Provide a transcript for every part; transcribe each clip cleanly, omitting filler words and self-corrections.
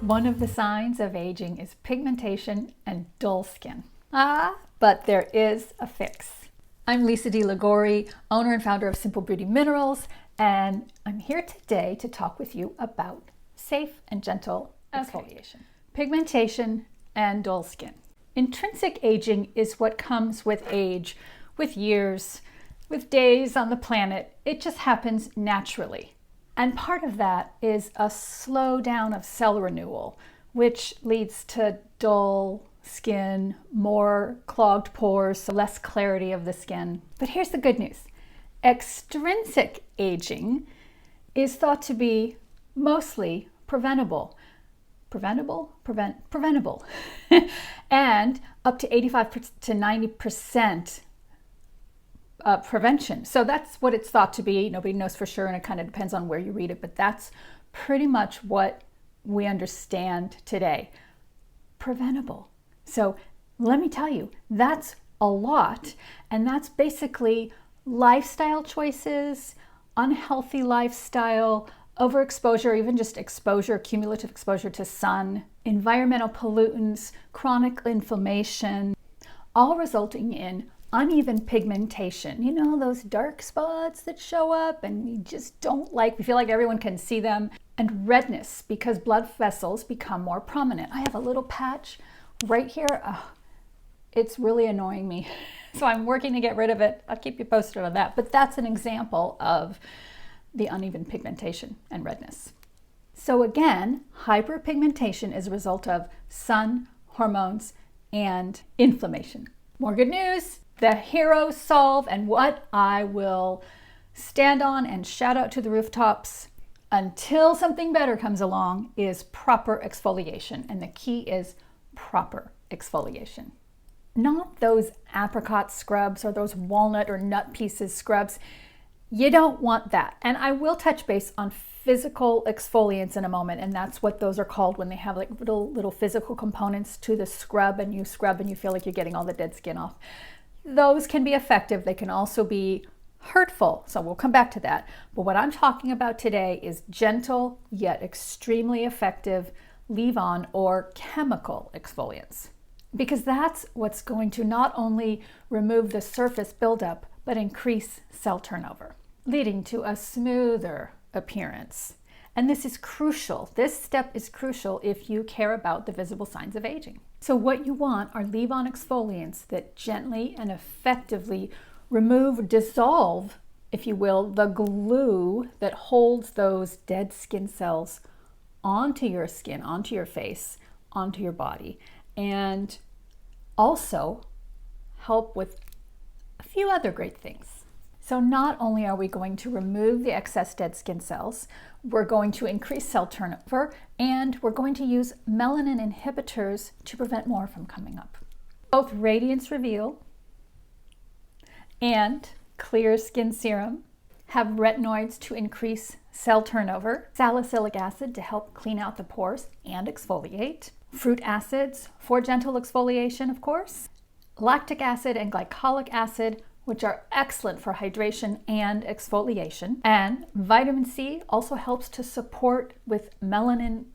One of the signs of aging is pigmentation and dull skin. But there is a fix. I'm Lisa Liguori, owner and founder of Simple Beauty Minerals, and I'm here today to talk with you about safe and gentle exfoliation. Pigmentation and dull skin. Intrinsic aging is what comes with age, with years, with days on the planet. It just happens naturally. And part of that is a slowdown of cell renewal, which leads to dull skin, more clogged pores, so less clarity of the skin. But here's the good news. Extrinsic aging is thought to be mostly preventable. Preventable? Preventable. And up to 85 to 90% prevention. So that's what it's thought to be. Nobody knows for sure, and it kind of depends on where you read it, but that's pretty much what we understand today. Preventable. So let me tell you, that's a lot, and that's basically lifestyle choices, unhealthy lifestyle, overexposure, even just exposure, cumulative exposure to sun, environmental pollutants, chronic inflammation, all resulting in uneven pigmentation. You know, those dark spots that show up and we just don't like, we feel like everyone can see them. And redness, because blood vessels become more prominent. I have a little patch right here. Oh, it's really annoying me. So I'm working to get rid of it. I'll keep you posted on that. But that's an example of the uneven pigmentation and redness. So again, hyperpigmentation is a result of sun, hormones, and inflammation. More good news. The heroes solve, and what I will stand on and shout out to the rooftops until something better comes along is proper exfoliation. And the key is proper exfoliation. Not those apricot scrubs or those walnut or nut pieces scrubs. You don't want that. And I will touch base on physical exfoliants in a moment, and that's what those are called when they have like little physical components to the scrub, and you scrub and you feel like you're getting all the dead skin off. Those can be effective. They can also be hurtful. So we'll come back to that. But what I'm talking about today is gentle yet extremely effective leave-on or chemical exfoliants. Because that's what's going to not only remove the surface buildup, but increase cell turnover, leading to a smoother appearance. And this is crucial. This step is crucial if you care about the visible signs of aging. So what you want are leave-on exfoliants that gently and effectively remove, dissolve, if you will, the glue that holds those dead skin cells onto your skin, onto your face, onto your body, and also help with a few other great things. So not only are we going to remove the excess dead skin cells, we're going to increase cell turnover, and we're going to use melanin inhibitors to prevent more from coming up. Both Radiance Reveal and Clear Skin Serum have retinoids to increase cell turnover, salicylic acid to help clean out the pores and exfoliate, fruit acids for gentle exfoliation, of course, lactic acid and glycolic acid, which are excellent for hydration and exfoliation. And vitamin C also helps to support with melanin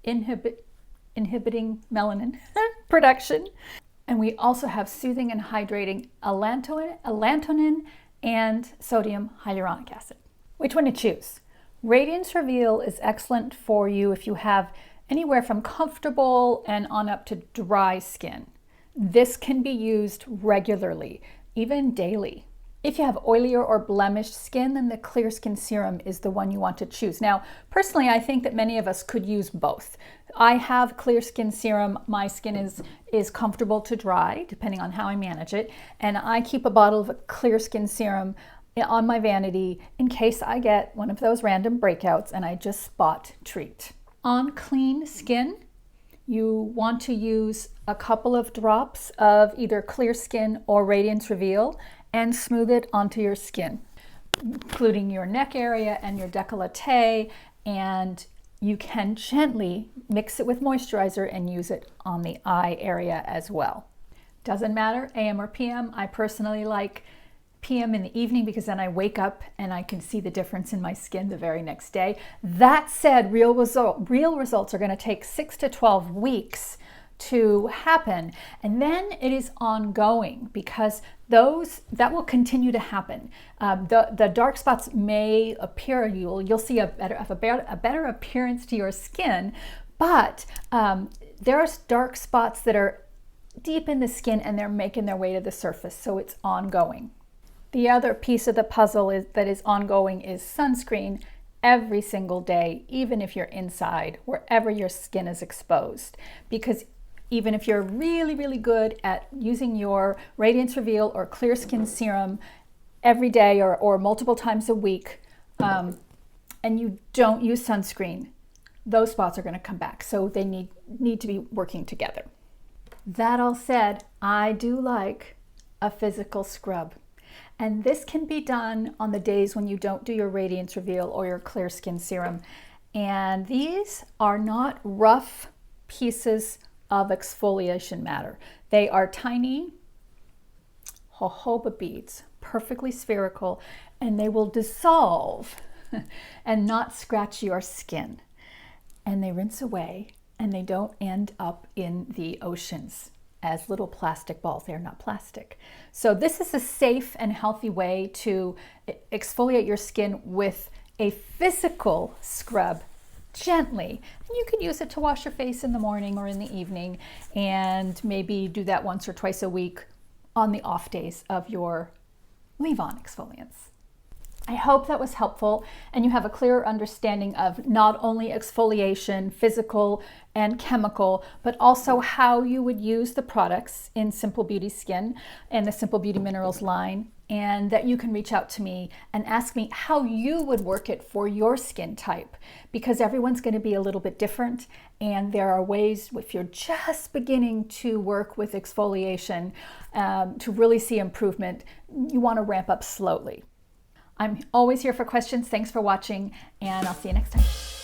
inhibiting melanin production. And we also have soothing and hydrating allantoin and sodium hyaluronic acid. Which one to choose? Radiance Reveal is excellent for you if you have anywhere from comfortable and on up to dry skin. This can be used regularly, even daily. If you have oilier or blemished skin, then the Clear Skin Serum is the one you want to choose. Now, personally, I think that many of us could use both. I have Clear Skin Serum. My skin is comfortable to dry, depending on how I manage it. And I keep a bottle of Clear Skin Serum on my vanity in case I get one of those random breakouts and I just spot treat. On clean skin, you want to use a couple of drops of either Clear Skin or Radiance Reveal and smooth it onto your skin, including your neck area and your décolleté, and you can gently mix it with moisturizer and use it on the eye area as well. Doesn't matter, AM or PM. I personally like p.m. in the evening because then I wake up and I can see the difference in my skin the very next day. That said, real results are going to take 6 to 12 weeks to happen, and then it is ongoing because that will continue to happen. The dark spots may appear, you'll see a better appearance to your skin, but there are dark spots that are deep in the skin and they're making their way to the surface, so it's ongoing. The other piece of the puzzle that is ongoing is sunscreen every single day, even if you're inside, wherever your skin is exposed, because even if you're really, really good at using your Radiance Reveal or Clear Skin Serum every day or multiple times a week, and you don't use sunscreen, those spots are going to come back. So they need to be working together. That all said, I do like a physical scrub. And this can be done on the days when you don't do your Radiance Reveal or your Clear Skin Serum. And these are not rough pieces of exfoliation matter. They are tiny jojoba beads, perfectly spherical, and they will dissolve and not scratch your skin. And they rinse away and they don't end up in the oceans as little plastic balls. They're not plastic. So this is a safe and healthy way to exfoliate your skin with a physical scrub gently. And you can use it to wash your face in the morning or in the evening, and maybe do that once or twice a week on the off days of your leave-on exfoliants. I hope that was helpful and you have a clearer understanding of not only exfoliation, physical and chemical, but also how you would use the products in Simple Beauty Skin and the Simple Beauty Minerals line, and that you can reach out to me and ask me how you would work it for your skin type, because everyone's going to be a little bit different, and there are ways, if you're just beginning to work with exfoliation to really see improvement, you want to ramp up slowly. I'm always here for questions. Thanks for watching, and I'll see you next time.